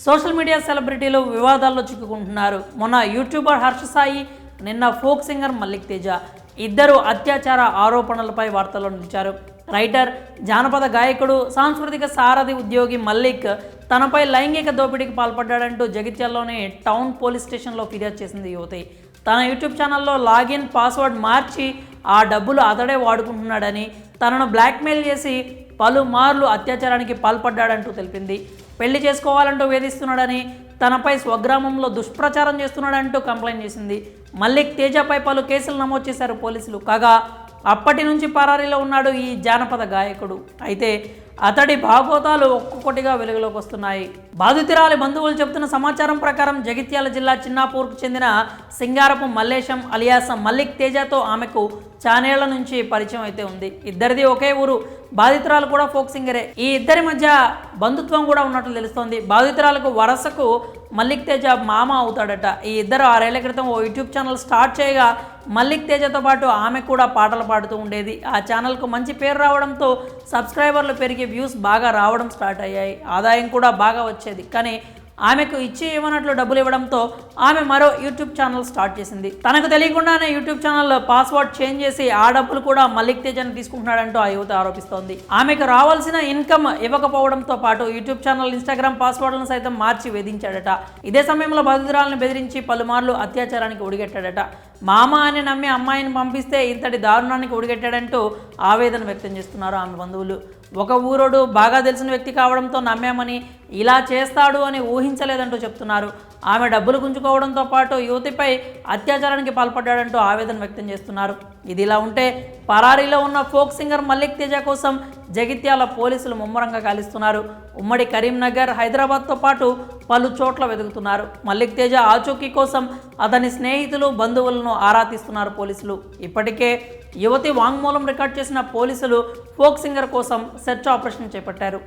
Social media సెలబ్రిటీలు వివాదాల్లో చిక్కుకుంటున్నారు. మొన్న YouTuber Harsha Sai, నిన్న ఫోక్ సింగర్ మల్లిక్ తేజ ఇద్దరు అత్యాచార ఆరోపణలపై వార్తల్లో నిలిచారు. రైటర్, జానపద గాయకుడు, సాంస్కృతిక సారథి ఉద్యోగి మల్లిక్ తనపై లైంగిక దోపిడీకి పాల్పడ్డాడంటూ జగిత్యాలలోని టౌన్ పోలీస్ స్టేషన్లో ఫిర్యాదు చేసింది యువతి. తన యూట్యూబ్ ఛానల్లో లాగిన్ పాస్వర్డ్ మార్చి ఆ డబ్బులు అతడే వాడుకుంటున్నాడని, తనను బ్లాక్మెయిల్ చేసి పలుమార్లు అత్యాచారానికి పాల్పడ్డాడంటూ తెలిపింది. పెళ్లి చేసుకోవాలంటూ వేధిస్తున్నాడని, తనపై స్వగ్రామంలో దుష్ప్రచారం చేస్తున్నాడంటూ కంప్లైంట్ చేసింది. మల్లిక్ తేజపై పలు కేసులు నమోదు చేశారు పోలీసులు. కాగా అప్పటి నుంచి పరారీలో ఉన్నాడు ఈ జానపద గాయకుడు. అయితే అతడి భాగోతాలు ఒక్కొక్కటిగా వెలుగులోకి వస్తున్నాయి. బాధితురాలి బంధువులు చెబుతున్న సమాచారం ప్రకారం జగిత్యాల జిల్లా చిన్నాపూర్కు చెందిన సింగారపు మల్లేశం అలియాస్ మల్లిక్ తేజతో ఆమెకు చానేళ్ల నుంచి పరిచయం అయితే ఉంది. ఇద్దరిది ఒకే ఊరు. బాధితురాలు కూడా ఫోక్ సింగరే. ఈ ఇద్దరి మధ్య బంధుత్వం కూడా ఉన్నట్లు తెలుస్తోంది. బాధితురాలకు వరసకు మల్లిక్ తేజ మామ అవుతాడట. ఈ ఇద్దరు 6 ఏళ్ల క్రితం ఓ యూట్యూబ్ ఛానల్ స్టార్ట్ చేయగా మల్లిక్ తేజతో పాటు ఆమె కూడా పాటలు పాడుతూ ఉండేది. ఆ ఛానల్కు మంచి పేరు రావడంతో సబ్స్క్రైబర్లు పెరిగి వ్యూస్ బాగా రావడం స్టార్ట్ అయ్యాయి. ఆదాయం కూడా బాగా వచ్చేది. కానీ ఆమెకు ఇచ్చి ఇవ్వనట్లు డబ్బులు ఇవ్వడంతో ఆమె మరో యూట్యూబ్ ఛానల్ స్టార్ట్ చేసింది. తనకు తెలియకుండానే యూట్యూబ్ ఛానల్ పాస్వర్డ్ చేంజ్ చేసి ఆ డబ్బులు కూడా మల్లిక్ తేజని తీసుకుంటున్నాడంటూ ఆ యువత ఆరోపిస్తోంది. ఆమెకు రావాల్సిన ఇన్కమ్ ఇవ్వకపోవడంతో పాటు యూట్యూబ్ ఛానల్, ఇన్స్టాగ్రామ్ పాస్వర్డ్లను సైతం మార్చి వేధించాడట. ఇదే సమయంలో బాధితురాలను బెదిరించి పలుమార్లు అత్యాచారానికి ఒడిగట్టాడట. మామ అని నమ్మి అమ్మాయిని పంపిస్తే ఇంతటి దారుణానికి ఒడిగట్టాడంటూ ఆవేదన వ్యక్తం చేస్తున్నారు ఆమె బంధువులు. ఒక ఊరోడు, బాగా తెలిసిన వ్యక్తి కావడంతో నమ్మామని, ఇలా చేస్తాడు అని ఊహించలేదంటూ చెప్తున్నారు. ఆమె డబ్బులు గుంజుకోవడంతో పాటు యువతిపై అత్యాచారానికి పాల్పడ్డాడంటూ ఆవేదన వ్యక్తం చేస్తున్నారు. ఇదిలా ఉంటే పరారీలో ఉన్న ఫోక్ సింగర్ మల్లిక్ తేజ కోసం జగిత్యాల పోలీసులు ముమ్మరంగా గాలిస్తున్నారు. ఉమ్మడి కరీంనగర్, హైదరాబాద్తో పాటు పలు చోట్ల వెతుకుతున్నారు. మల్లిక్ తేజ ఆచూకీ కోసం అతని స్నేహితులు, బంధువులను ఆరా తీస్తున్నారు పోలీసులు. ఇప్పటికే యువతి వాంగ్మూలం రికార్డ్ చేసిన పోలీసులు ఫోక్ సింగర్ కోసం సెర్చ్ ఆపరేషన్ చేపట్టారు.